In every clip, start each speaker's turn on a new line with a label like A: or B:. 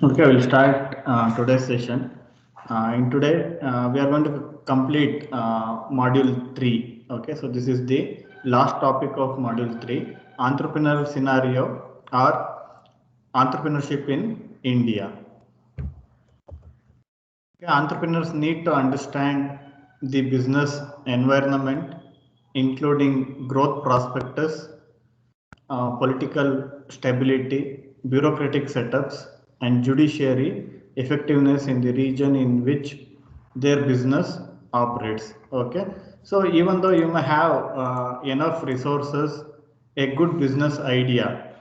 A: Okay, we'll start today's session. In today, we are going to complete module 3. Okay, so this is the last topic of module 3, entrepreneurial scenario or entrepreneurship in India. Okay, entrepreneurs need to understand the business environment, including growth prospectus, political stability, bureaucratic setups, and judiciary effectiveness in the region in which their business operates. Okay, so even though you may have enough resources, a good business idea,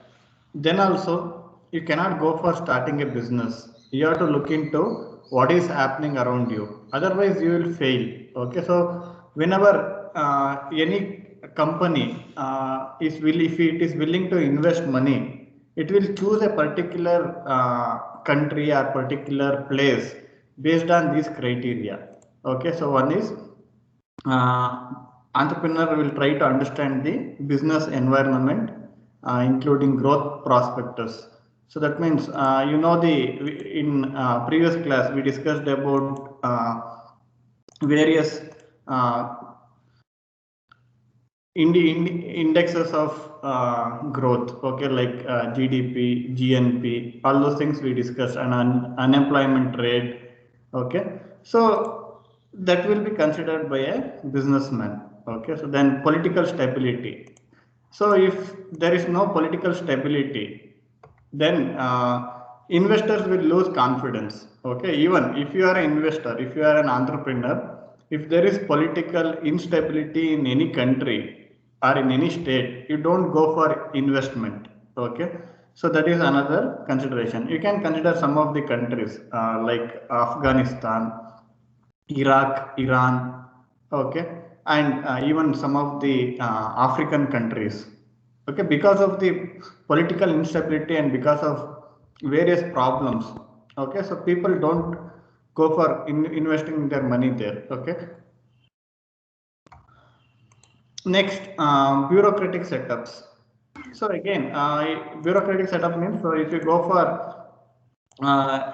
A: then also you cannot go for starting a business. You have to look into what is happening around you, otherwise you will fail. Okay, so whenever any company is will if it is willing to invest money, it will choose a particular country or particular place based on these criteria. Okay, so one is uh, entrepreneur will try to understand the business environment, including growth prospectus. So that means the in previous class we discussed about various uh, indexes of growth. Okay, like GDP, GNP, all those things we discussed, and unemployment rate. Okay, so that will be considered by a businessman. Okay, so then political stability. So if there is no political stability, then investors will lose confidence. Okay, even if you are an investor, if you are an entrepreneur, if there is political instability in any country or in any state, you don't go for investment. Okay, so that is another consideration. You can consider some of the countries like Afghanistan, Iraq, Iran, okay, and even some of the African countries. Okay, because of the political instability and because of various problems. Okay, so people don't go for investing their money there. Okay, next, bureaucratic setups. So again, bureaucratic setup means, so if you go for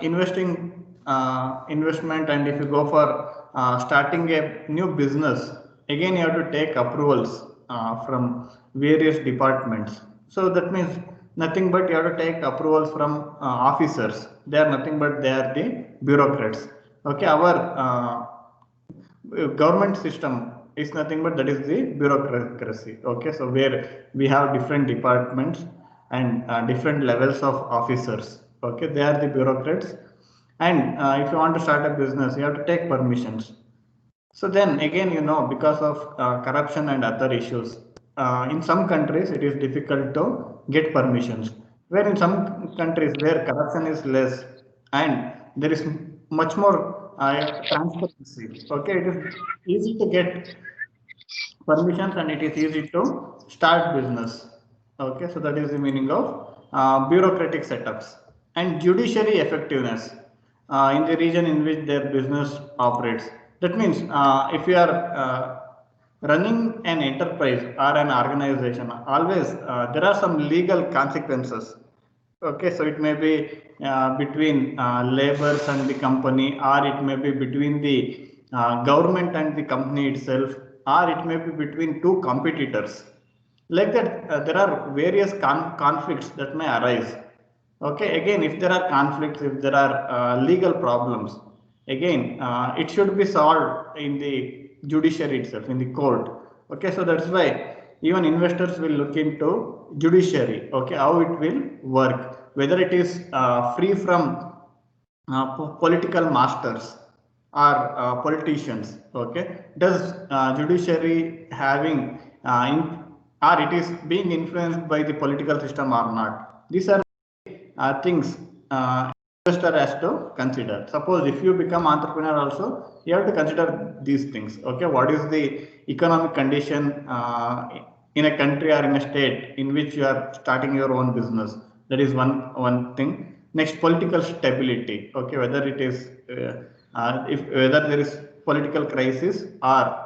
A: investment, and if you go for starting a new business, again you have to take approvals from various departments. So that means nothing but you have to take approvals from officers. They are nothing but they are the bureaucrats. Okay, our government system is nothing but that is the bureaucracy. Okay, so where we have different departments and different levels of officers. Okay, they are the bureaucrats. And if you want to start a business, you have to take permissions. So then again, because of corruption and other issues, in some countries it is difficult to get permissions. Where in some countries where corruption is less and there is much more transparency, okay, it is easy to get permissions and it is easy to start business. Okay, so that is the meaning of bureaucratic setups. And judiciary effectiveness in the region in which their business operates. That means if you are running an enterprise or an organization, always there are some legal consequences. Okay, so it may be between laborers and the company, or it may be between the government and the company itself, or it may be between two competitors. Like that, there are various conflicts that may arise. Okay, again, if there are conflicts, if there are legal problems, again, it should be solved in the judiciary itself, in the court. Okay, so that's why even investors will look into judiciary. Okay, how it will work, whether it is free from political masters or politicians. Okay, does judiciary having or it is being influenced by the political system or not? These are things investor has to consider. Suppose if you become entrepreneur also, you have to consider these things. Okay, what is the economic condition in a country or in a state in which you are starting your own business? That is one thing. Next, political stability. Okay, whether it is if whether there is political crisis, or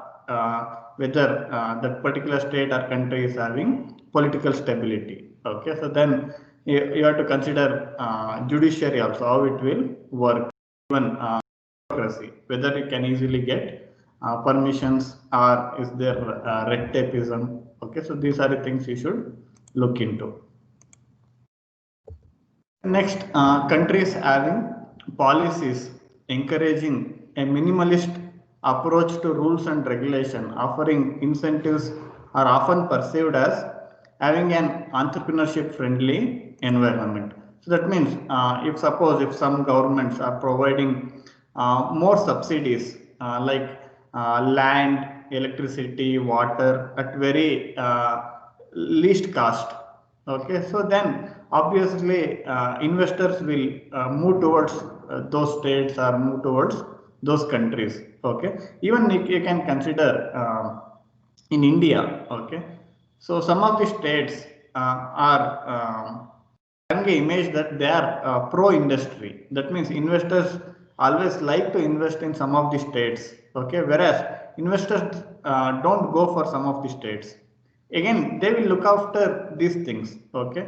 A: whether that particular state or country is having political stability. Okay, so then you have to consider judiciary also, how it will work, even bureaucracy, whether you can easily get permissions or is there red tapeism. Okay, so these are the things you should look into. Next, countries having policies encouraging a minimalist approach to rules and regulation, offering incentives are often perceived as having an entrepreneurship friendly environment. So that means if suppose if some governments are providing more subsidies like land, electricity, water at very least cost. Okay, so then obviously investors will move towards those states or move towards those countries. Okay, even you can consider in India. Okay, so some of the states are having an image that they are pro industry. That means investors always like to invest in some of the states. Okay, whereas investors don't go for some of the states. Again, they will look after these things. Okay,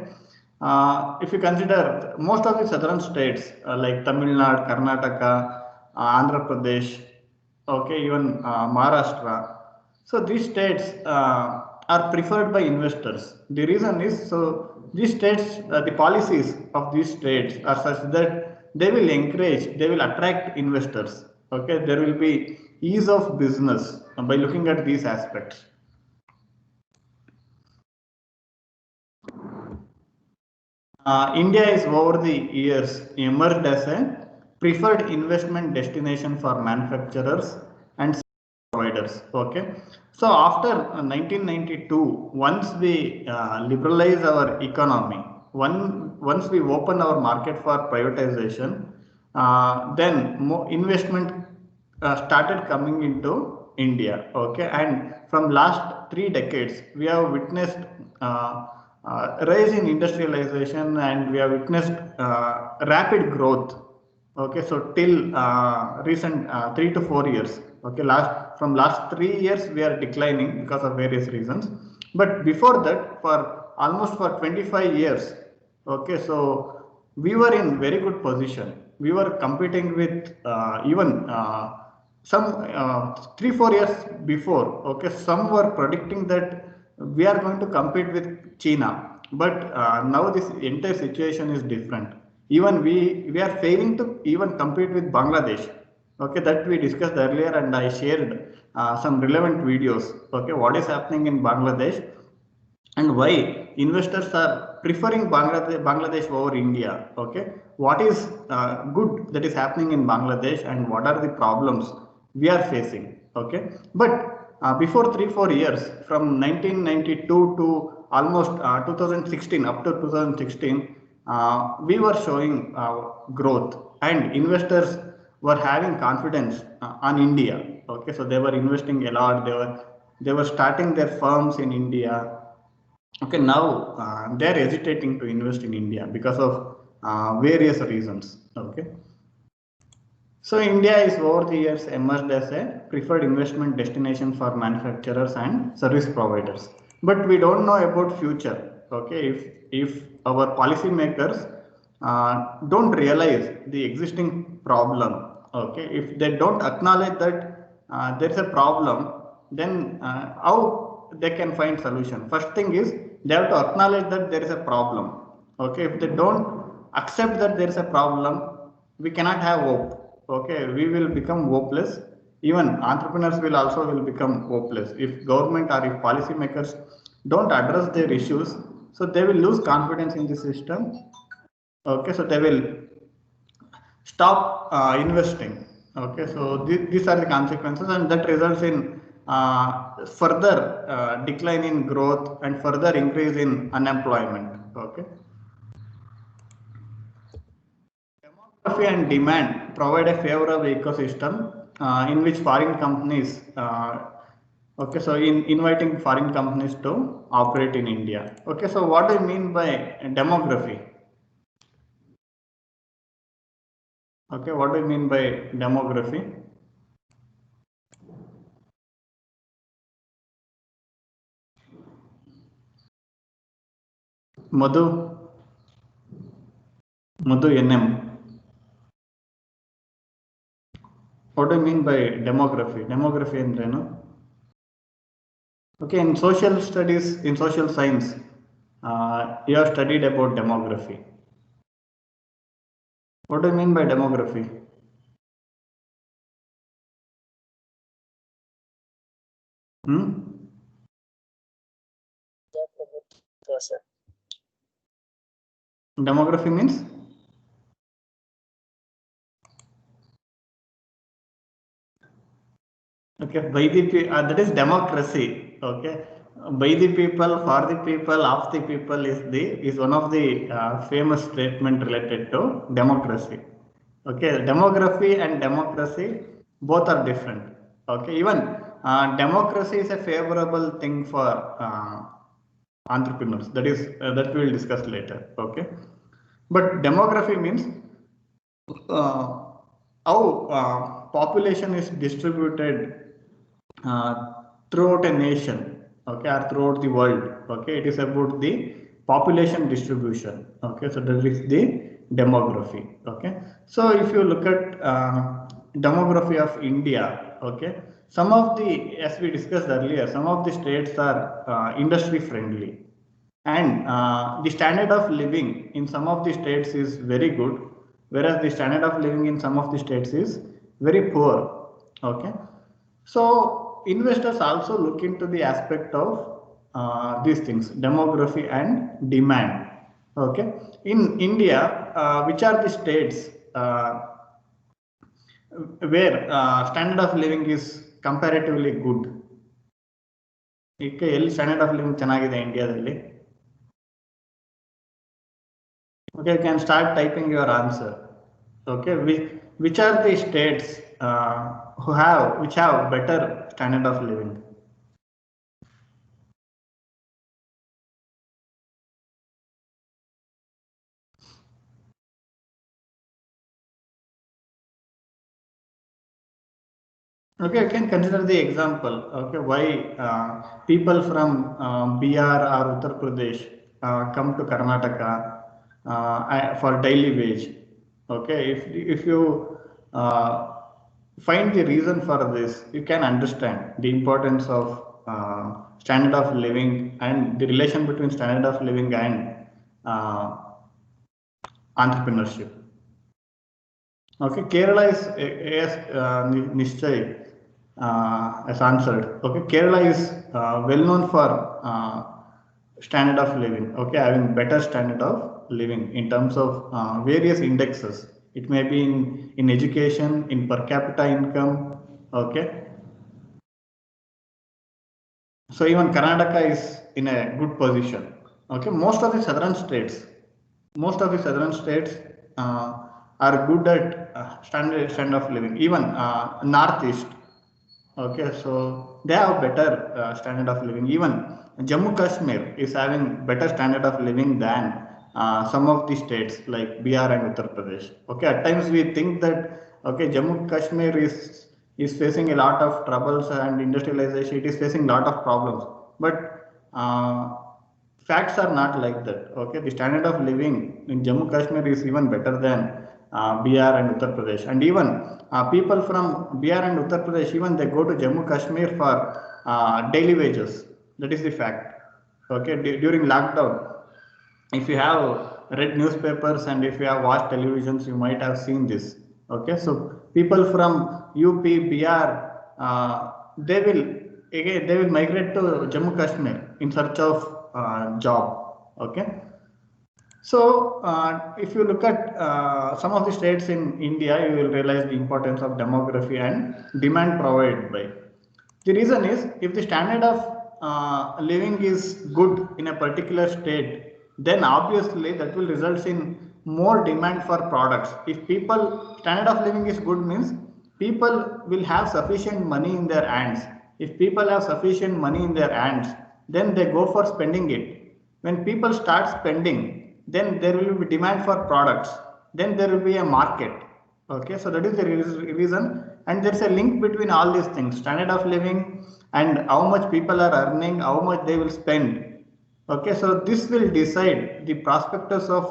A: if you consider most of the southern states like Tamil Nadu, Karnataka, Andhra Pradesh, okay, even Maharashtra, so these states are preferred by investors. The reason is, so these states, the policies of these states are such that they will encourage, they will attract investors. Okay, there will be ease of business by looking at these aspects. India is over the years emerged as a preferred investment destination for manufacturers and providers. Okay, so after 1992, once we liberalize our economy, once we open our market for privatization, then more investment started coming into India. Okay, and from last 3 decades, we have witnessed rise in industrialization, and we have witnessed rapid growth. Okay, so till recent 3 to 4 years. Okay, last 3 years we are declining because of various reasons. But before that, for almost for 25 years, okay, so we were in very good position. We were competing with even some 3 4 years before. Okay, some were predicting that we are going to compete with China, but now this entire situation is different. Even we are failing to even compete with Bangladesh. Okay, that we discussed earlier, and I shared some relevant videos. Okay, what is happening in Bangladesh and why investors are preferring Bangladesh over India. Okay, what is good that is happening in Bangladesh, and what are the problems we are facing. Okay, but before 3 4 years, from 1992 to almost 2016, up to 2016, we were showing growth, and investors were having confidence on India. Okay, so they were investing a lot. They were starting their firms in India. Okay, now they are hesitating to invest in India because of various reasons. Okay, so India is over the years emerged as a preferred investment destination for manufacturers and service providers. But we don't know about future. Okay, if our policymakers don't realize the existing problem, okay, if they don't acknowledge that there is a problem, then how they can find solution? First thing is they have to acknowledge that there is a problem. Okay, if they don't accept that there is a problem, we cannot have hope. Okay, we will become hopeless. Even entrepreneurs will also will become hopeless if government or if policymakers don't address their issues. So they will lose confidence in the system. Okay, so they will stop investing. Okay, so these are the consequences, and that results in further decline in growth and further increase in unemployment. Okay, demography and demand provide a favorable ecosystem in which foreign companies okay, so in inviting foreign companies to operate in India. Okay, so what do you mean by demography? Okay, what do you mean by demography? Madhu? Mudhu NM. What do you mean by demography? Demography and okay, in social studies, in social science, you have studied about demography. What do you mean by demography? Hmm? Demography means? Okay, by the that is democracy. Okay, by the people, for the people, of the people is one of the famous statement related to democracy. Okay, demography and democracy both are different. Okay, even democracy is a favorable thing for entrepreneurs. That we will discuss later. Okay, but demography means uh, how population is distributed throughout a nation, okay, or throughout the world. Okay, it is about the population distribution. Okay, so that is the demography. Okay, so if you look at demography of India, okay, some of the, as we discussed earlier, some of the states are industry friendly, and the standard of living in some of the states is very good, whereas the standard of living in some of the states is very poor. Okay, so investors also look into the aspect of these things, demography and demand. Okay, in India, which are the states where standard of living is comparatively good? ಈಗ ಎಲ್ಲಿ standard of living ಚೆನ್ನಾಗಿದೆ ಇಂಡಿಯಾದಲ್ಲಿ? Okay, you can start typing your answer. Okay, which are the states which have better standard of living? Okay, you can consider the example. Okay, why people from Bihar or Uttar Pradesh come to Karnataka for daily wage. Okay, if you find the reason for this, you can understand the importance of standard of living and the relation between standard of living and uh, entrepreneurship. Okay, Kerala is yes, Nishchay has answered. Okay, Kerala is well known for standard of living. Okay, having better standard of living in terms of various indexes. It may be in education, in per capita income. Okay, so even Karnataka is in a good position. Okay, most of the southern states are good at standard of living. Even northeast, okay, so they have better standard of living. Even Jammu Kashmir is having better standard of living than some of the states like Bihar and Uttar Pradesh. Okay, at times we think that okay, Jammu Kashmir is facing a lot of troubles and industrialization. It is facing a lot of problems, but facts are not like that. Okay, the standard of living in Jammu Kashmir is even better than Bihar and Uttar Pradesh, and even people from Bihar and Uttar Pradesh, even they go to Jammu Kashmir for daily wages. That is the fact. Okay, during lockdown, if you have read newspapers and if you have watched televisions, you might have seen this. Okay, so people from UP, BR, they will again they will migrate to Jammu Kashmir in search of job. Okay, so if you look at some of the states in India, you will realize the importance of demography and demand provided by. The reason is if the standard of living is good in a particular state, then obviously that will result in more demand for products. If people standard of living is good means people will have sufficient money in their hands. If people have sufficient money in their hands, then they go for spending it. When people start spending, then there will be demand for products. Then there will be a market. Okay, so that is the reason, and there's a link between all these things: standard of living and how much people are earning, how much they will spend. Okay, so this will decide the prospectus of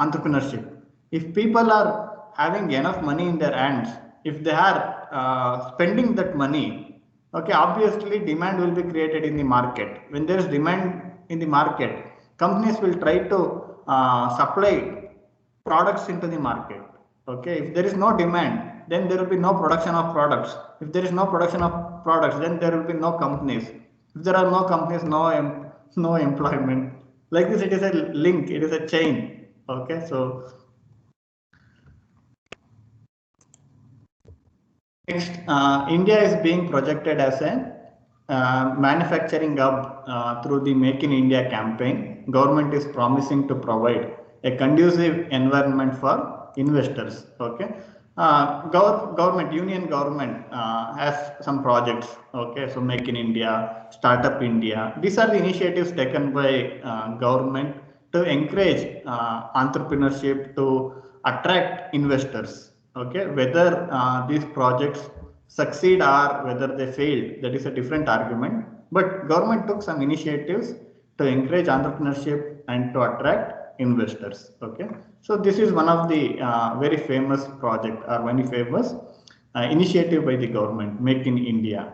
A: entrepreneurship. If people are having enough money in their hands, if they are spending that money, okay, obviously demand will be created in the market. When there is demand in the market, companies will try to supply products into the market. Okay, if there is no demand, then there will be no production of products. If there is no production of products, then there will be no companies. If there are no companies, no employment. Like this, it is a link, it is a chain. Okay, so next, India is being projected as a manufacturing hub through the Make in India campaign. Government is promising to provide a conducive environment for investors. Okay, union government has some projects. Okay, so Make in India, Startup India. These are the initiatives taken by government to encourage entrepreneurship, to attract investors. Okay, whether these projects succeed or whether they failed, that is a different argument, but government took some initiatives to encourage entrepreneurship and to attract investors. Okay, so this is one of the very famous project or very famous initiative by the government, Make in India.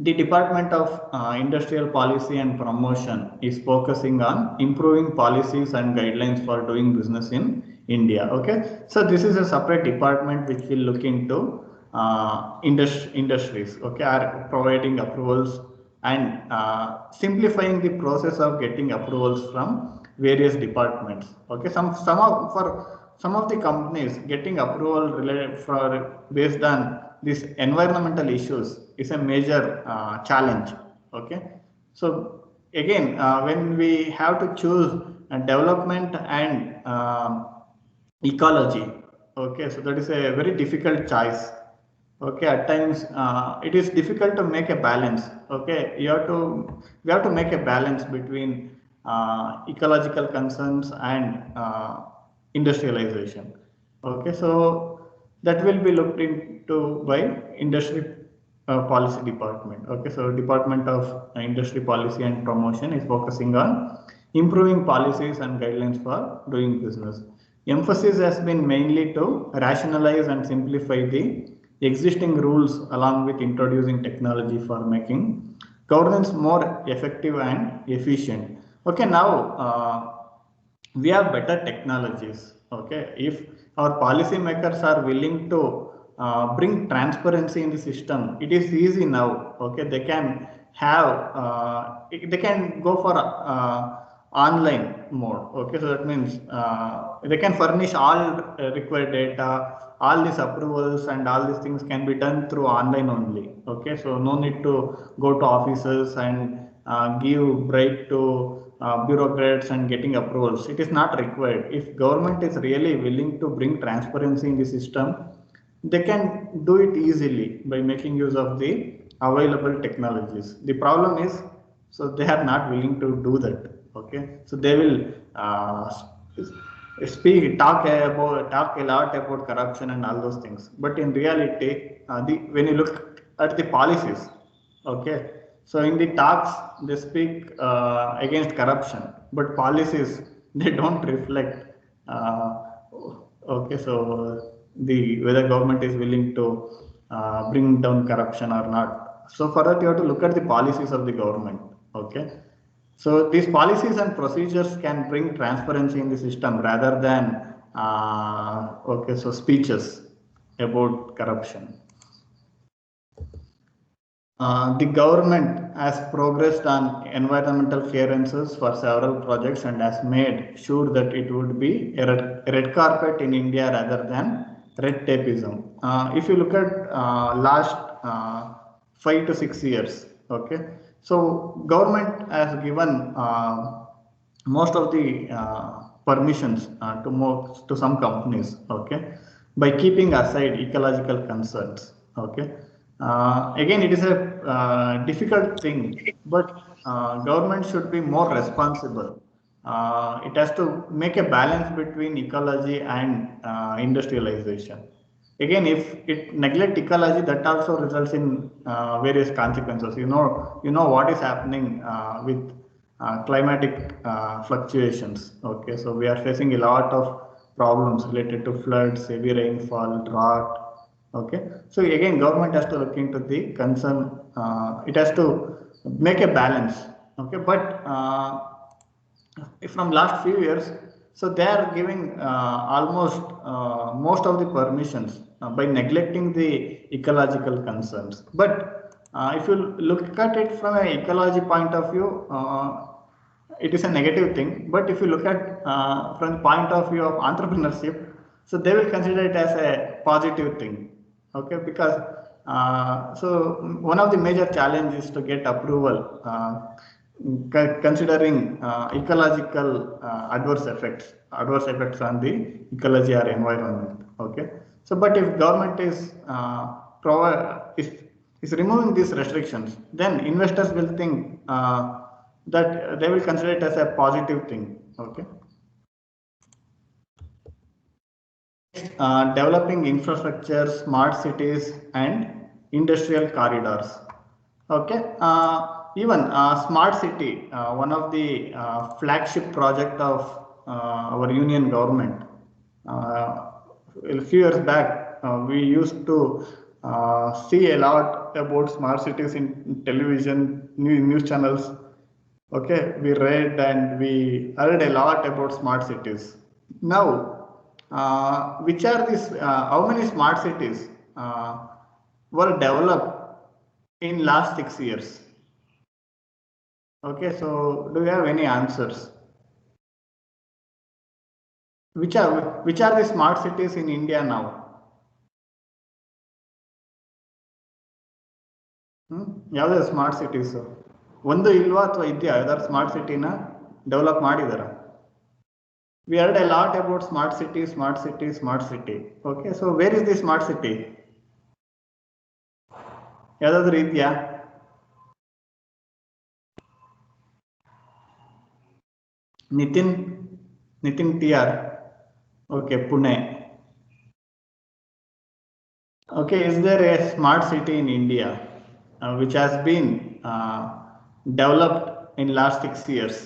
A: The Department of Industrial Policy and Promotion is focusing on improving policies and guidelines for doing business in India. Okay, so this is a separate department which will look into industries. Okay, are providing approvals and simplifying the process of getting approvals from various departments. Okay, for some of the companies, getting approval related for based on these environmental issues is a major challenge. Okay, so again, when we have to choose development and ecology, okay, so that is a very difficult choice. Okay, at times it is difficult to make a balance. Okay, we have to make a balance between ecological concerns and industrialization. Okay, so that will be looked into by industry policy department. Okay, so Department of Industry Policy and Promotion is focusing on improving policies and guidelines for doing business. Emphasis has been mainly to rationalize and simplify the existing rules along with introducing technology for making governance more effective and efficient. Okay, now we have better technologies. Okay, if our policymakers are willing to bring transparency in the system, it is easy now. Okay, they can have they can go for online mode. Okay, so that means they can furnish all required data, all these approvals and all these things can be done through online only. Okay, so no need to go to offices and give bribe to bureaucrats and getting approvals. It is not required. If government is really willing to bring transparency in the system, they can do it easily by making use of the available technologies. The problem is, so they are not willing to do that. Okay, so they will talk a lot about corruption and all those things, but in reality, when you look at the policies, okay, so in the talks they speak against corruption, but policies they don't reflect. Okay, so the whether government is willing to bring down corruption or not. So for that you have to look at the policies of the government. Okay, so these policies and procedures can bring transparency in the system rather than okay, so speeches about corruption. The government has progressed on environmental clearances for several projects and has made sure that it would be a red carpet in India rather than red tapeism. If you look at last 5 to 6 years, okay, so government has given most of the permissions to some companies, okay, by keeping aside ecological concerns. Okay, again, it is a difficult thing, but government should be more responsible. It has to make a balance between ecology and industrialization. Again, if it neglect ecology, that also results in various consequences. You know what is happening with climatic fluctuations. Okay, so we are facing a lot of problems related to floods, heavy rainfall, drought. Okay, so again, government has to look into the concern. It has to make a balance. Okay, but from last few years, so they are giving almost most of the permissions by neglecting the ecological concerns. But if you look at it from an ecology point of view, it is a negative thing. But if you look at from the point of view of entrepreneurship, so they will consider it as a positive thing. Okay, because so one of the major challenges is to get approval. Considering ecological adverse effects on the ecology or environment. Okay, so but if government is is removing these restrictions, then investors will think that they will consider it as a positive thing. Okay. Developing infrastructure, smart cities, and industrial corridors. Okay. Even smart city, one of the flagship project of our union government. A few years back, we used to see a lot about smart cities in television, news channels. Okay, we read and we heard a lot about smart cities. Now, which are these? How many smart cities were developed in last 6 years? Okay, so do you have any answers? Which are the smart cities in India now? ಯಾವ್ದು smart cities ಒಂದು ಇಲ್ವಾ ಅಥವಾ ಇದೆಯಾ ಯಾವ್ದಾದ್ರು smart ಸಿಟಿನ develop ಮಾಡಿದಾರ? We heard a lot about smart city, smart city, smart city. Okay, so where is the smart city? ಯಾವ್ದಾದ್ರು ಇದೆಯಾ? Nitin TR. Okay, Pune. Okay, is there a smart city in India which has been developed in last 6 years?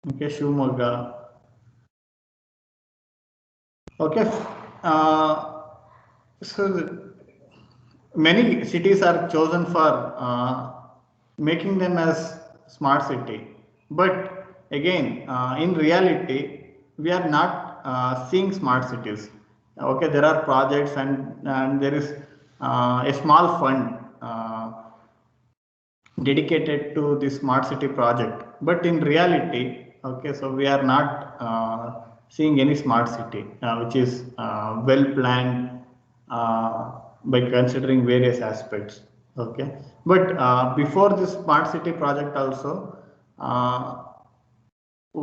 A: Okay, Shivamogga. Okay, so many cities are chosen for making them as smart city, but again, in reality, we are not seeing smart cities. Okay, there are projects and there is a small fund dedicated to the smart city project, but in reality, okay, so we are not seeing any smart city which is well planned by considering various aspects. Okay, but before this smart city project also,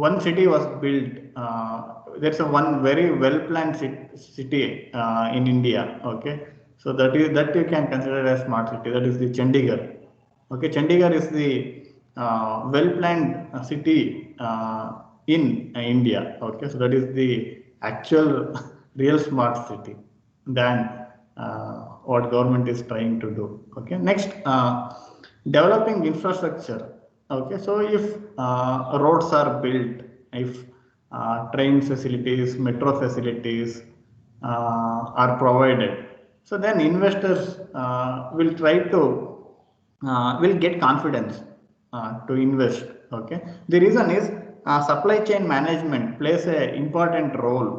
A: one city was built. There's a one very well planned city in India. Okay, so that you can consider as smart city. That is the Chandigarh. Okay, Chandigarh is the well planned city in India. Okay, so that is the actual real smart city than what government is trying to do. Okay, next, developing infrastructure. Okay, so if roads are built, if train facilities, metro facilities are provided, so then investors will try to will get confidence to invest. Okay, the reason is supply chain management plays an important role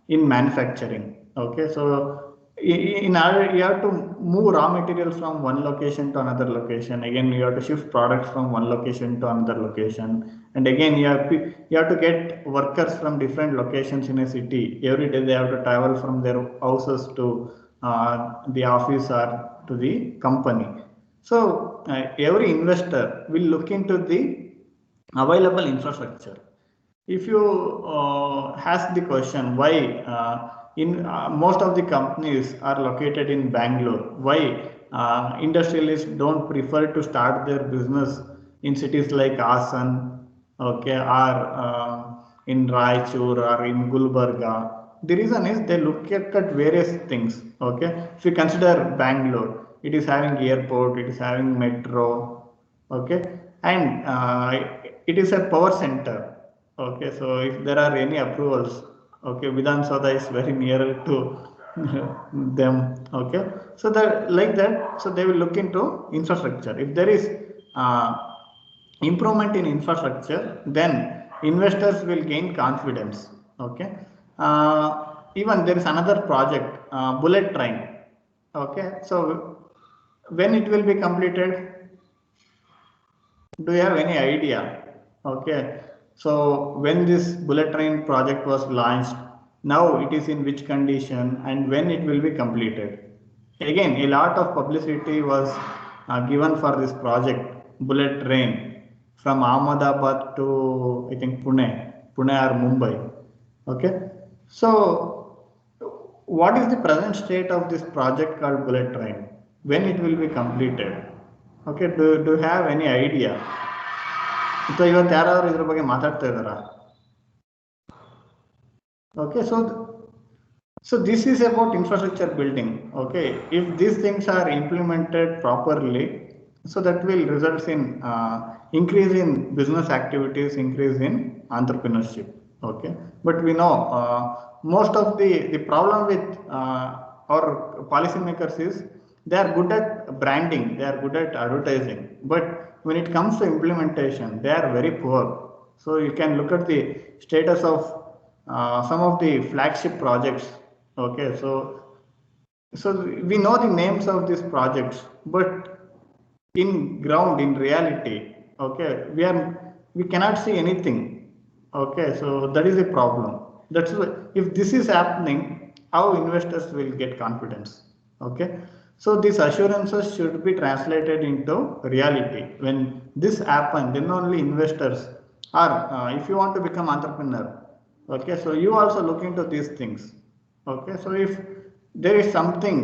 A: in manufacturing. Okay, so in order you have to move raw materials from one location to another location. Again, you have to shift products from one location to another location, and again you have to get workers from different locations in a city. Every day they have to travel from their houses to the office or to the company. So every investor will look into the available infrastructure. If you ask the question why in most of the companies are located in Bangalore, why industrialists don't prefer to start their business in cities like Asan, okay, or in Raichur or in Gulbarga? The reason is they look at various things. Okay, if you consider Bangalore, it is having airport, it is having metro, okay, and it is a power center, okay. So if there are any approvals, okay, Vidhan Sabha is very near to them, okay. So that like that, so they will look into infrastructure. If there is improvement in infrastructure, then investors will gain confidence, okay. Even there is another project, bullet train, okay. So when it will be completed, do you have any idea? Okay, so when this bullet train project was launched, now it is in which condition and when it will be completed? Again, a lot of publicity was given for this project, bullet train, from Ahmedabad to I think Pune or Mumbai. Okay, so what is the present state of this project called bullet train? When it will be completed? Okay, do you have any idea? So ಇವತ್ತು ಯಾರಾದರೂ ಇದ್ರ ಬಗ್ಗೆ ಮಾತಾಡ್ತಾ ಇದ್ದಾರಾ? Okay, so this is about infrastructure building. Okay, if these things are implemented properly, so that will result in increase in business activities, increase in entrepreneurship. Okay, but we know most of the problem with our policymakers is they are good at branding, they are good at advertising, but when it comes to implementation, they are very poor. So you can look at the status of some of the flagship projects. Okay, so we know the names of these projects, but in ground, in reality, okay, we cannot see anything. Okay, so that is a problem. That's why, if this is happening, how investors will get confidence? Okay, so these assurances should be translated into reality. When this happens, then only investors are if you want to become entrepreneur, okay, so you also look into these things. Okay, so if there is something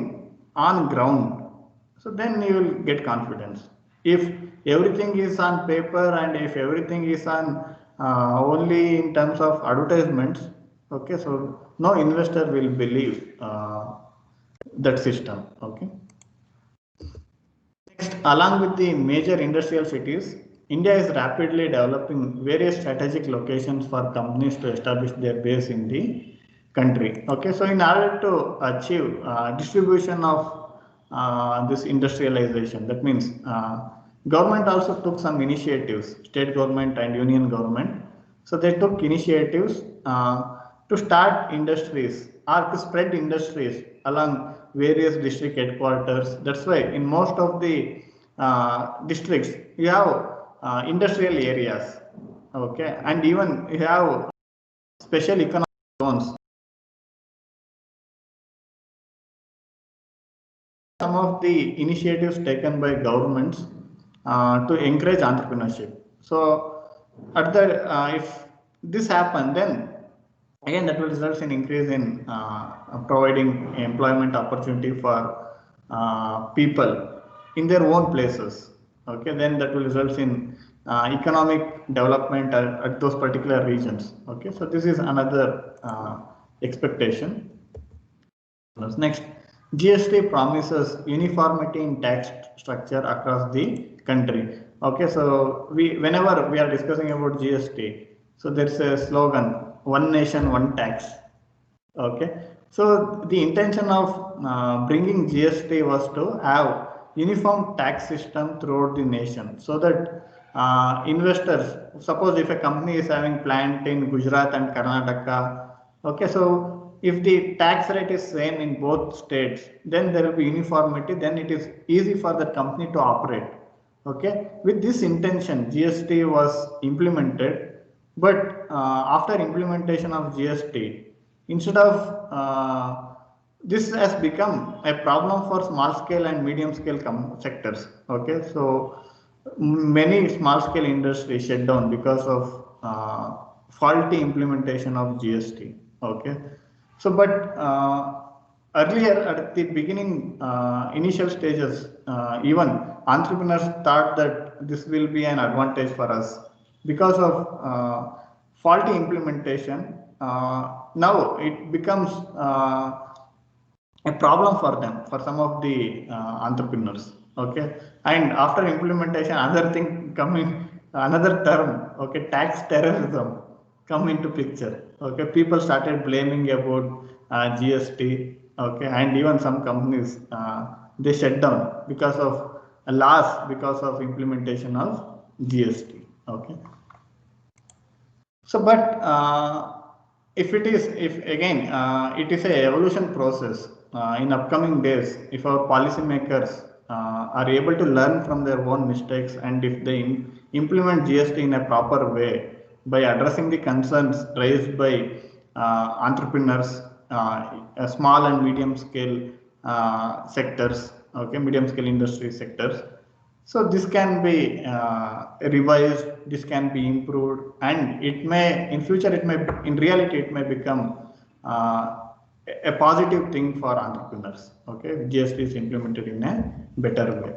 A: on ground, so then you will get confidence. If everything is on paper and if everything is on only in terms of advertisements, okay, so no investor will believe that system. Okay, next, along with the major industrial cities, India is rapidly developing various strategic locations for companies to establish their base in the country. Okay, so in order to achieve distribution of this industrialization, that means government also took some initiatives, state government and union government. So they took initiatives to start industries or to spread industries along various district headquarters. That's why in most of the districts you have industrial areas, okay, and even you have special economic zones. Some of the initiatives taken by governments to encourage entrepreneurship. So at the if this happens, then again that will result in increase in providing employment opportunity for people in their own places. Okay, then that will result in economic development at those particular regions. Okay, so this is another expectation. Next, GST promises uniformity in tax structure across the country. Okay, so whenever we are discussing about GST, so there's a slogan, one nation, one tax. Okay, so the intention of bringing GST was to have uniform tax system throughout the nation, so that investors, suppose if a company is having plant in Gujarat and Karnataka, okay, so if the tax rate is same in both states, then there will be uniformity, then it is easy for the company to operate. Okay, with this intention GST was implemented, but after implementation of GST, instead of this has become a problem for small scale and medium scale sectors. Okay, so many small scale industries shut down because of faulty implementation of GST. Okay, so but earlier at the beginning, initial stages, even entrepreneurs thought that this will be an advantage for us. Because of faulty implementation, now it becomes a problem for them, for some of the entrepreneurs. Okay, and after implementation, another thing coming, another term, okay, tax terrorism come into picture. Okay, people started blaming about GST. Okay, and even some companies they shut down because of a loss, because of implementation of GST. Okay, so, but if it is, if again, it is a evolution process. In upcoming days, if our policymakers are able to learn from their own mistakes, and if they implement GST in a proper way by addressing the concerns raised by entrepreneurs, small and medium scale sectors, okay, medium scale industry sectors, so this can be revised, this can be improved, and it may, in future, it may, in reality, it may become a positive thing for entrepreneurs. Okay, GST is implemented in a better way.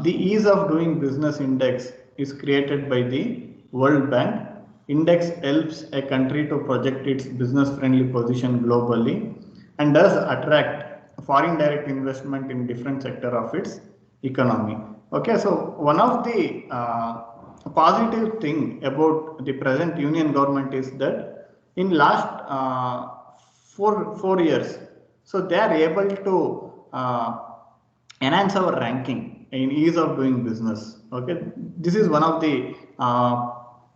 A: The ease of doing business index is created by the World Bank. Index helps a country to project its business friendly position globally and does attract foreign direct investment in different sector of its economy. Okay, so one of the positive thing about the present union government is that in last four years, so they are able to enhance our ranking in ease of doing business. Okay, this is one of the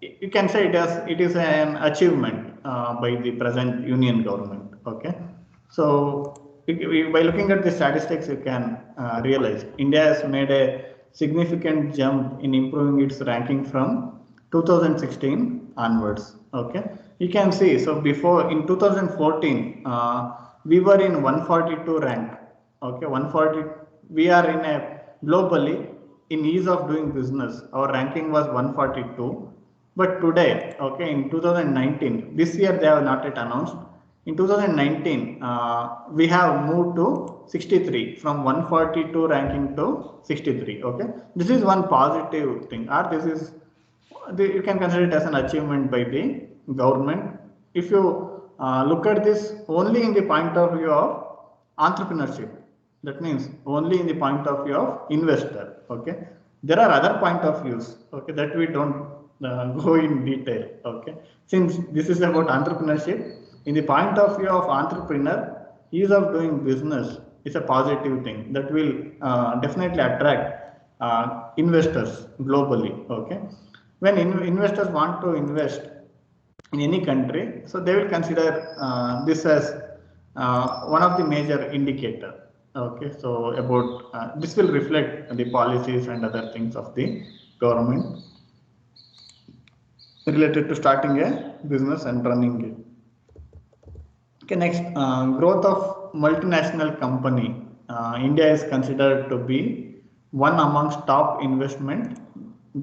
A: you can say it is an achievement by the present union government. Okay, so by looking at the statistics, you can realize India has made a significant jump in improving its ranking from 2016 onwards. Okay, you can see, so before in 2014 we were in 142 rank. Okay, 140, we are in a globally in ease of doing business, our ranking was 142, but today, okay, in 2019, this year they have not yet announced, in 2019 we have moved to 63, from 142 ranking to 63. Okay, this is one positive thing, or this is, you can consider it as an achievement by the government. If you look at this only in the point of view of entrepreneurship, that means only in the point of view of investor. Okay, there are other point of views, okay, that we don't go in detail. Okay, since this is about entrepreneurship, in the point of view of entrepreneur, ease of doing business is a positive thing that will definitely attract investors globally. Okay, when investors want to invest in any country, so they will consider this as one of the major indicator. Okay, so about this will reflect the policies and other things of the government related to starting a business and running it. Okay, next, growth of multinational company. India is considered to be one amongst top investment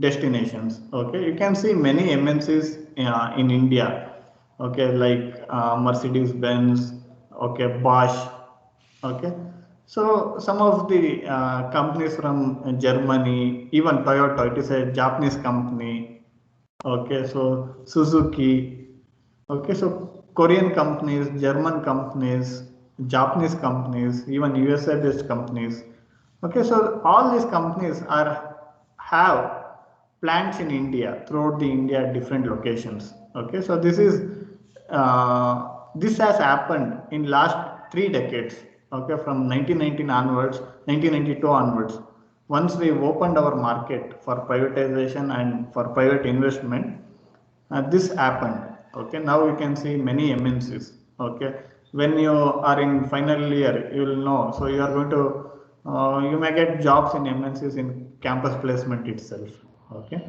A: destinations. Okay, you can see many MNCs in India. Okay, like Mercedes Benz, okay, Bosch. Okay, so some of the companies from Germany, even Toyota, it is a Japanese company. Okay, so Suzuki. Okay, so Korean companies, German companies, Japanese companies, even USA based companies. Okay, so all these companies are have plants in India, throughout the India at different locations. Okay, so this has happened in last 3 decades. Okay, from 1919 onwards, 1992 onwards. Once we opened our market for privatization and for private investment, this happened. Okay, now you can see many MNCs. Okay, when you are in final year, you will know. So you are going to, you may get jobs in MNCs in campus placement itself. Okay,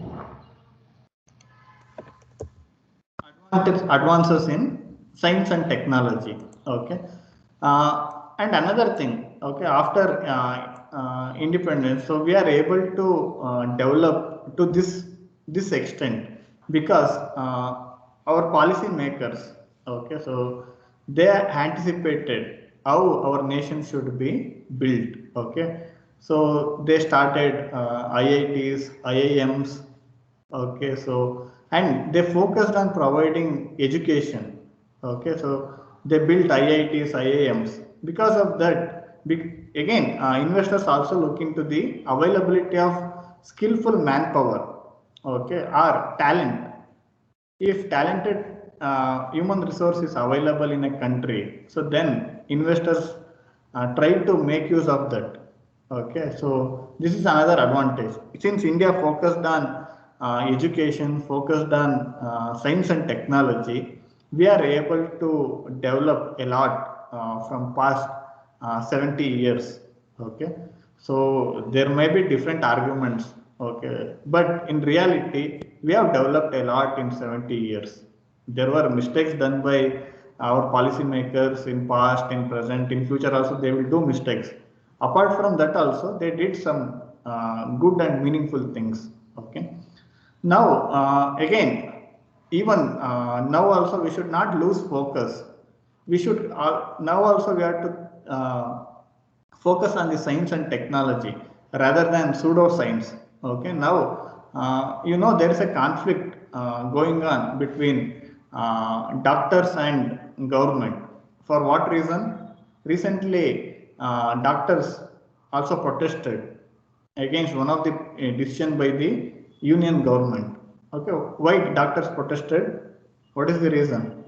A: advances in science and technology. Okay, and another thing. Okay, after independence, so we are able to develop to this extent because our policy makers, okay, so they anticipated how our nation should be built. Okay, so they started IITs, IIMs. Okay, so and they focused on providing education, Okay, so they built IITs, IIMs. Because of that, again, investors also look into the availability of skillful manpower, okay, or talent. If talented human resource is available in a country, so then investors try to make use of that. Okay, so this is another advantage. Since India focused on education, focused on science and technology, we are able to develop a lot from past 70 years. Okay, so there may be different arguments. Okay, but in reality, we have developed a lot in 70 years. There were mistakes done by our policymakers in past, in present, in future also they will do mistakes. Apart from that also, they did some good and meaningful things. Okay. Now, again, even now also we should not lose focus. We should now also we have to focus on the science and technology rather than pseudoscience. Okay, now there is a conflict going on between doctors and government. For what reason? Recently, doctors also protested against one of the decision by the union government. Okay, why doctors protested? What is the reason?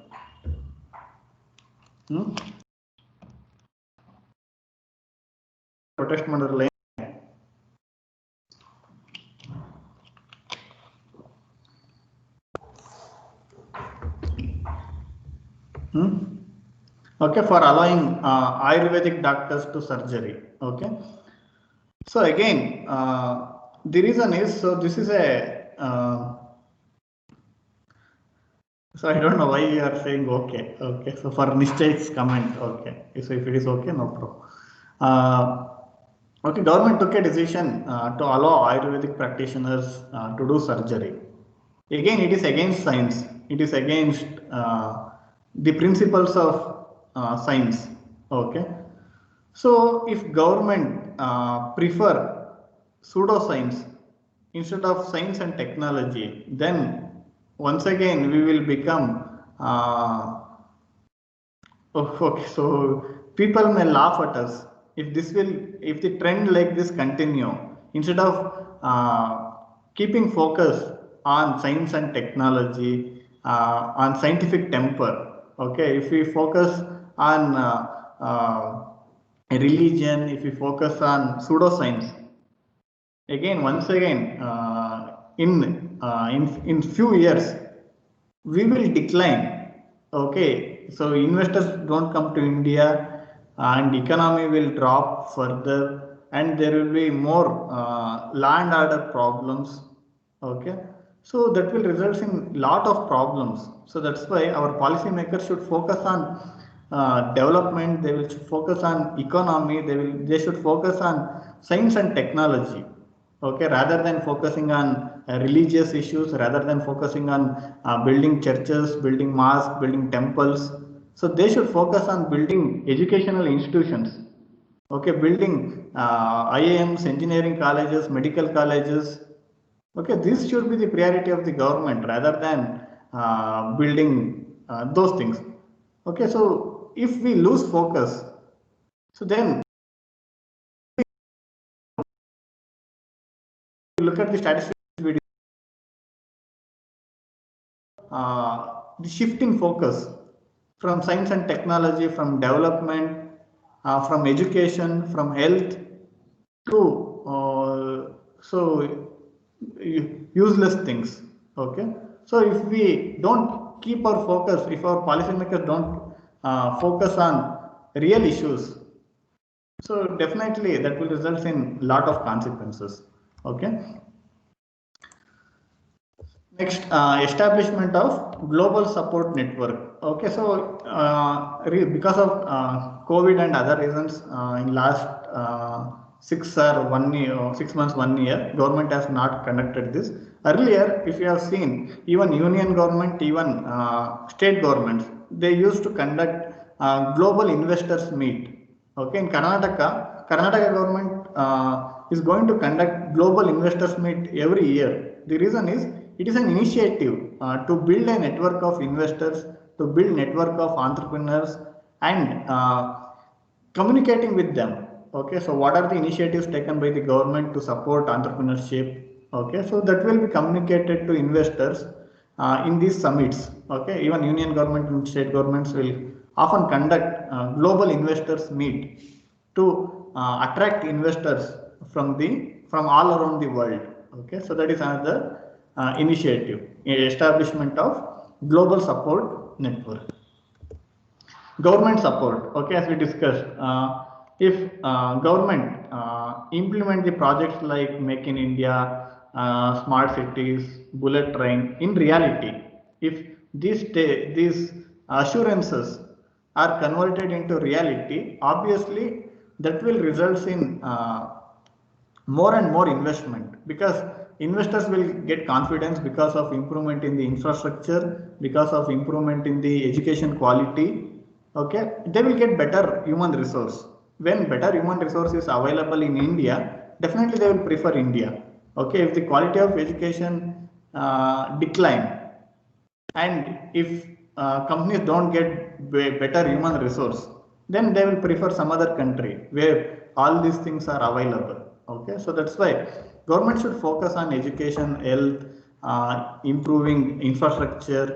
A: Hmm? Protest mandala. Okay, for allowing Ayurvedic doctors to surgery. Okay, so again, the reason is, so this is a so I don't know why you are saying okay. Okay, so for Nishchay's comment, okay, so if it is okay, no problem. Okay, government took a decision to allow Ayurvedic practitioners to do surgery. Again, it is against science. It is against the principles of science. Okay, so if government prefer pseudoscience instead of science and technology, then once again we will become okay, so people may laugh at us if if the trend like this continue. Instead of keeping focus on science and technology, on scientific temper, okay, if we focus on religion, if we focus on pseudoscience, again, once again, in few years, we will decline. Okay, so investors don't come to India, and economy will drop further, and there will be more land order problems. Okay, so that will result in lot of problems. So that's why our policymakers should focus on development. They will focus on economy. They should focus on science and technology. Okay, rather than focusing on religious issues, rather than focusing on building churches, building mosques, building temples, so they should focus on building educational institutions. Okay, building IIMs, engineering colleges, medical colleges. Okay, this should be the priority of the government rather than building those things. Okay, so if we lose focus, so then look at the statistics video, the shifting focus from science and technology, from development, from education, from health to so useless things. Okay, so if we don't keep our focus, if our policymakers don't focus on real issues, so definitely that will result in lot of consequences. Okay. Next, establishment of global support network. Okay, so because of COVID and other reasons, in last 6 months, 1 year, government has not conducted this. Earlier, if you have seen, even union government, even state governments, they used to conduct global investors meet. Okay, in Karnataka government is going to conduct global investors meet every year. The reason is it is an initiative to build a network of investors to build network of entrepreneurs and communicating with them. Okay, so what are the initiatives taken by the government to support entrepreneurship? Okay, so that will be communicated to investors in these summits. Okay, even union government and state governments will often conduct global investors meet to attract investors from all around the world. Okay, so that is another initiative, establishment of global support network. Government support. Okay, as we discussed, if government implement the projects like Make in India, smart cities, bullet train, in reality, if these assurances are converted into reality, obviously that will result in more and more investment, because investors will get confidence because of improvement in the infrastructure, because of improvement in the education quality. Okay, they will get better human resource. When better human resource is available in India, definitely they will prefer India. Okay, if the quality of education decline, and if companies don't get better human resource, then they will prefer some other country where all these things are available. Okay, so that's why government should focus on education, health, improving infrastructure.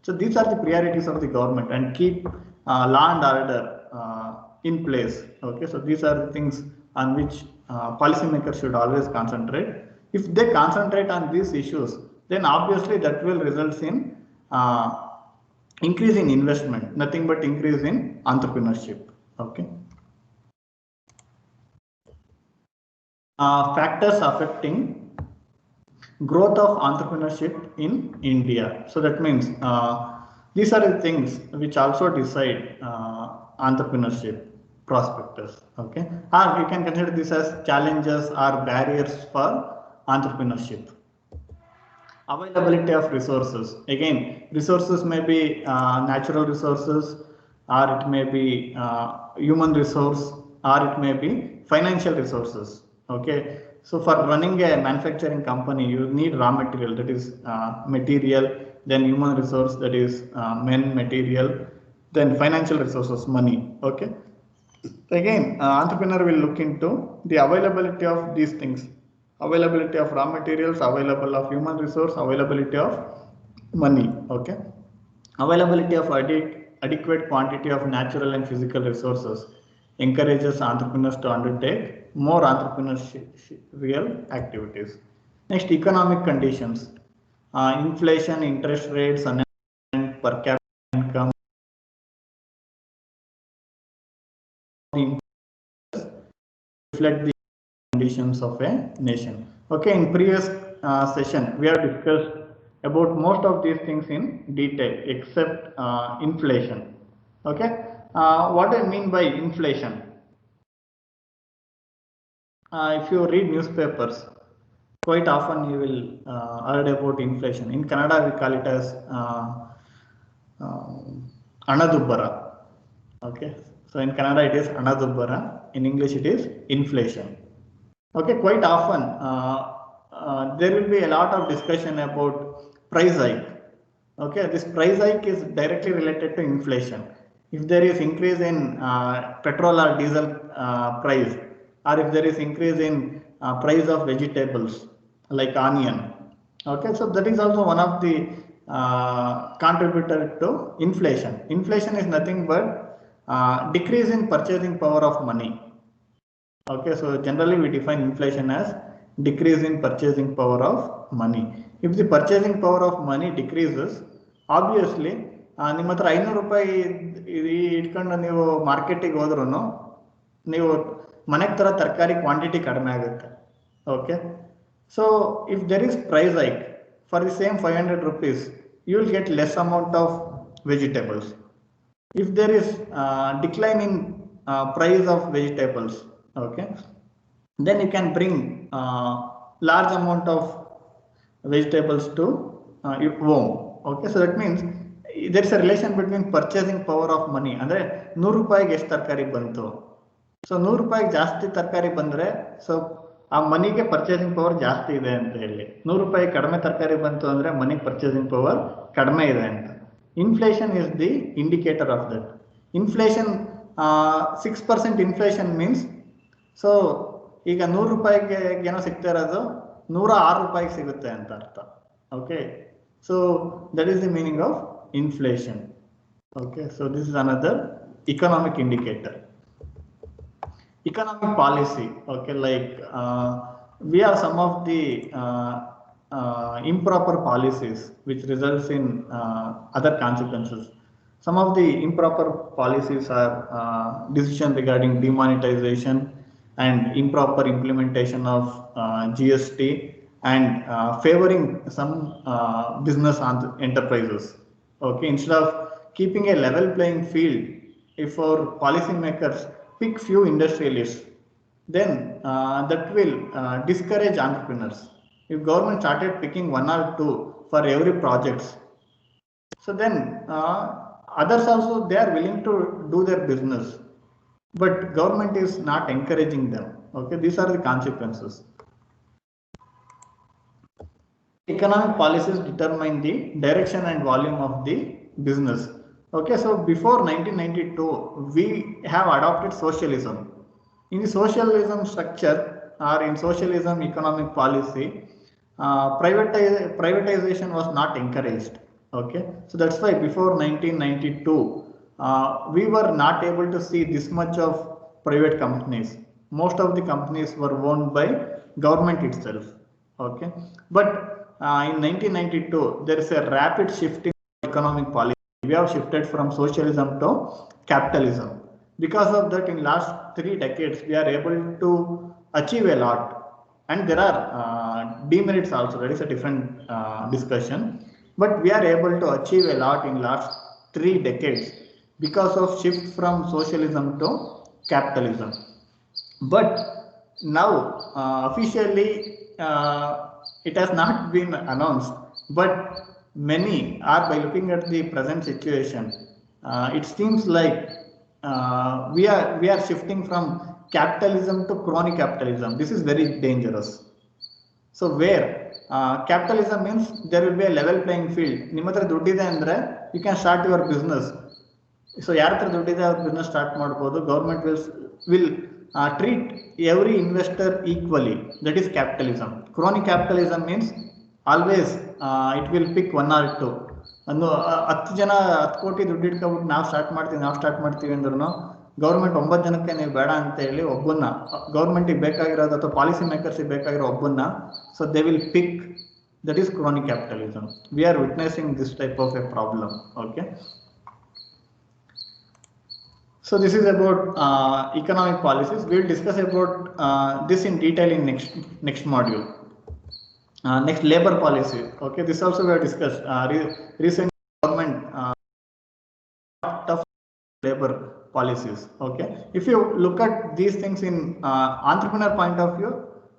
A: So these are the priorities of the government, and keep law and order in place. Okay, so these are the things on which policymakers should always concentrate. If they concentrate on these issues, then obviously that will result in increase in investment, nothing but increase in entrepreneurship. Okay. Factors affecting growth of entrepreneurship in India. So that means these are the things which also decide entrepreneurship prospectus. Okay, or you can consider this as challenges or barriers for entrepreneurship. Availability of resources. Again, resources may be natural resources, or it may be human resource, or it may be financial resources. Okay, so for running a manufacturing company, you need raw material, that is material, then human resource, that is men material, then financial resources, money. Okay, again, entrepreneur will look into the availability of these things, availability of raw materials, available of human resource, availability of money. Okay, availability of adequate quantity of natural and physical resources encourages entrepreneurs to undertake more entrepreneurial activities. Next, economic conditions, inflation, interest rates, unemployment, per capita income reflect the conditions of a nation. Okay, in previous session we have discussed about most of these things in detail except inflation. Okay, what I mean by inflation, if you read newspapers, quite often you will heard about inflation. In Kannada we call it as Anadubbara. Okay, so in Kannada it is Anadubbara, in English it is inflation. Okay, quite often there will be a lot of discussion about price hike. Okay, this price hike is directly related to inflation. If there is increase in petrol or diesel price, or if there is increase in price of vegetables like onion, okay, so that is also one of the contributor to inflation. Inflation is nothing but decrease in purchasing power of money. Okay, so generally we define inflation as decrease in purchasing power of money. If the purchasing power of money decreases, obviously ನಿಮ್ಮ ಹತ್ರ 500 ರೂಪಾಯಿ ಇಟ್ಕೊಂಡು ನೀವು ಮಾರ್ಕೆಟಿಗೆ ಹೋದ್ರೂ ನೀವು ಮನೆಗೆ ತರ ತರಕಾರಿ ಕ್ವಾಂಟಿಟಿ ಕಡಿಮೆ ಆಗುತ್ತೆ. Okay, so if there is price hike for the same 500 rupees, you will get less amount of vegetables. If there is decline in price of vegetables, okay, then you can bring large amount of vegetables to your home. Okay, so that means there is a relation between purchasing power of money. ಅಂದ್ರೆ 100 ರೂಪಾಯಿಗೆ ಎಷ್ಟು ತರಕಾರಿ ಬಂತು, so 100 ರೂಪಾಯಿಗೆ ಜಾಸ್ತಿ ತರಕಾರಿ ಬಂದ್ರೆ so ಆ ಮನಿಗೆ ಪರ್ಚೇಸಿಂಗ್ ಪವರ್ ಜಾಸ್ತಿ ಇದೆ ಅಂತ ಹೇಳಿ, 100 ರೂಪಾಯಿ ಕಡಿಮೆ ತರಕಾರಿ ಬಂತು ಅಂದ್ರೆ ಮನಿಗೆ ಪರ್ಚೇಸಿಂಗ್ ಪವರ್ ಕಡಿಮೆ ಇದೆ ಅಂತ. Inflation is the indicator of that. Inflation 6% inflation means, so ಈಗ 100 ರೂಪಾಯಿಗೆ ಏನೋ ಸಿಗ್ತಾ ಇರೋದು 106 ರೂಪಾಯಿಗೆ ಸಿಗುತ್ತೆ ಅಂತ ಅರ್ಥ. Okay, so that is the meaning of inflation. Okay, so this is another economic indicator. Economic policy, okay, like we have some of the improper policies which results in other consequences. Some of the improper policies are decision regarding demonetization and improper implementation of GST and favoring some business enterprises. Okay, instead of keeping a level playing field, if our policymakers pick few industrialists, then that will discourage entrepreneurs. If government started picking 1 or 2 for every projects, so then others also they are willing to do their business, but government is not encouraging them. Okay, these are the consequences. Economic policies determine the direction and volume of the business. Okay, so before 1992 we have adopted socialism. In the socialism structure or in socialism economic policy, privatization was not encouraged. Okay, so that's why before 1992 we were not able to see this much of private companies. Most of the companies were owned by government itself. Okay, but in 1992 there is a rapid shift in economic policy. We have shifted from socialism to capitalism. Because of that, in last 3 decades we are able to achieve a lot, and there are demerits also. That is a different discussion, but we are able to achieve a lot in last 3 decades because of shift from socialism to capitalism. But now officially it has not been announced, but many are, by looking at the present situation, it seems like we are shifting from capitalism to crony capitalism. This is very dangerous. So where capitalism means there will be a level playing field. ನಿಮ್ಮ ಹತ್ರ ದುಡ್ಡಿದೆ ಅಂದ್ರೆ you can start your business. So ಯಾರ ಹತ್ರ ದುಡ್ಡಿದೆ ಅವ್ರ business start ಮಾಡಬಹುದು. Government will treat every investor equally. That is capitalism. Crony capitalism means always it will pick 1 or 2. ಒಂದು 10 ಜನ 10 ಕೋಟಿ ದುಡ್ಡು ಇಟ್ಕೊಂಡ್ಬಿಟ್ಟು ನಾವು ಸ್ಟಾರ್ಟ್ ಮಾಡ್ತೀವಿ ಅಂದ್ರೂ ಗೌರ್ಮೆಂಟ್ 9 ಜನಕ್ಕೆ ನೀವು ಬೇಡ ಅಂತ ಹೇಳಿ ಒಬ್ಬನ್ನ, ಗೌರ್ಮೆಂಟಿಗೆ ಬೇಕಾಗಿರೋದು ಅಥವಾ ಪಾಲಿಸಿ ಮೇಕರ್ಸ್ಗೆ ಬೇಕಾಗಿರೋ ಒಬ್ಬನ್ನ, so they will pick. That is crony capitalism. We are witnessing this type of a problem. Okay, so this is about economic policies. We will discuss about this in detail in next module. Next, labor policy. Okay, this also we have discussed. Recent government tough labor policies. Okay, if you look at these things in entrepreneur point of view,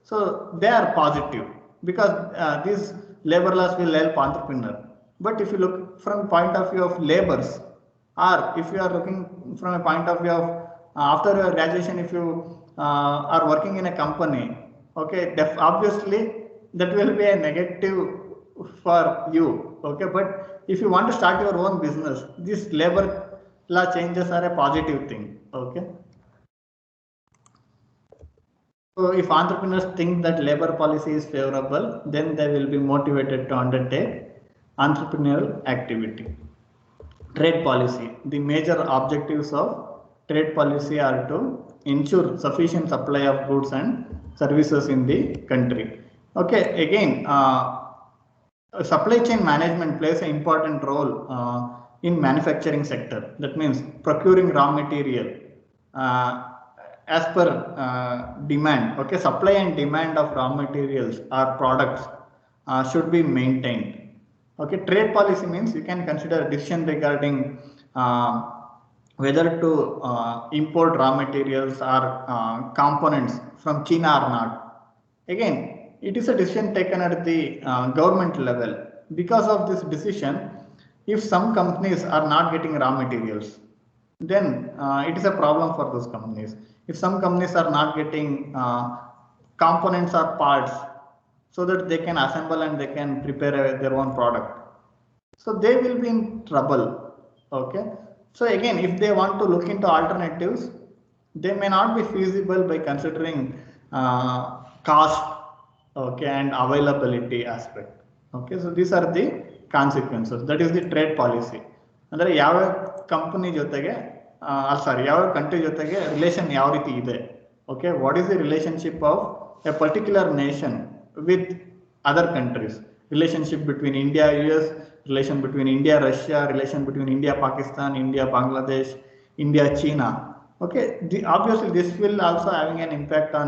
A: so they are positive because these labor laws will help entrepreneur. But if you look from point of view of laborers, or if you are looking from a point of view of after your graduation, if you are working in a company, okay, obviously that will be a negative for you. Okay, but if you want to start your own business, this labor law changes are a positive thing. Okay, so if entrepreneurs think that labor policy is favorable, then they will be motivated to undertake entrepreneurial activity. Trade policy. The major objectives of trade policy are to ensure sufficient supply of goods and services in the country. Okay, again, supply chain management plays an important role in manufacturing sector. That means procuring raw material as per demand. Okay, supply and demand of raw materials or products should be maintained. Okay, trade policy means you can consider decision regarding whether to import raw materials or components from China or not. Again, it is a decision taken at the government level. Because of this decision, if some companies are not getting raw materials, then it is a problem for those companies. If some companies are not getting components or parts so that they can assemble and they can prepare their own product, So they will be in trouble. Okay. So again, if they want to look into alternatives, they may not be feasible by considering cost, okay, and availability aspect. Okay, so these are the consequences. That is the trade policy. ಅಂದರೆ ಯಾವ company ಜೊತೆಗೆ ಸಾರಿ ಯಾವ country ಜೊತೆಗೆ relation ಯಾವ ರೀತಿ ಇದೆ. Okay, what is the relationship of a particular nation with other countries? Relationship between India, US, relation between India, Russia, relation between India, Pakistan, India, Bangladesh, India, China. Okay, obviously this will also having an impact on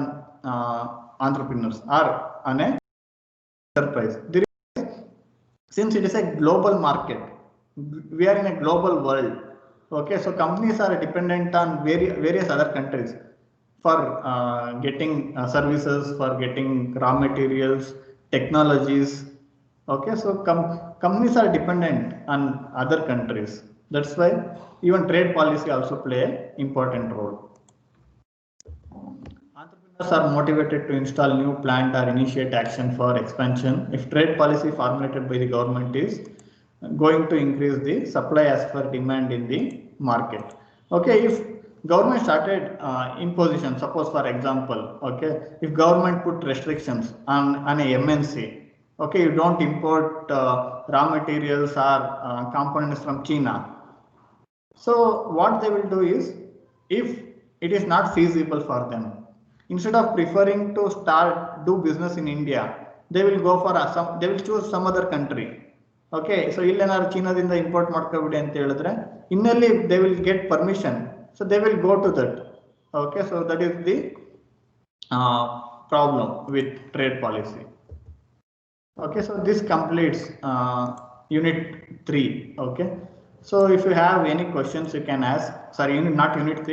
A: entrepreneurs or on a enterprise. Since it is a global market, we are in a global world. Okay, so companies are dependent on various other countries for getting services, for getting raw materials, technologies. Okay, so companies are dependent on other countries. That's why even trade policy also play an important role. Entrepreneurs are motivated to install new plant or initiate action for expansion if trade policy formulated by the government is going to increase the supply as per demand in the market. Okay, if government started imposition, suppose for example, okay, if government put restrictions on a MNC, okay, you don't import raw materials or components from China. So what they will do is, if it is not feasible for them, instead of preferring to do business in India, they will go for they will choose some other country. Okay, so ಇಲ್ಲೇನಾದ್ರು ಚೀನಾದಿಂದ import ಮಾಡ್ಕೊಬಿಡಿ ಅಂತ ಹೇಳಿದ್ರೆ ಇನ್ನಲ್ಲಿ they will get permission, so they will go to that. Okay, so that is the problem with trade policy. Okay, so this completes unit 3. Okay, so if you have any questions you can ask. Sorry, not unit 3.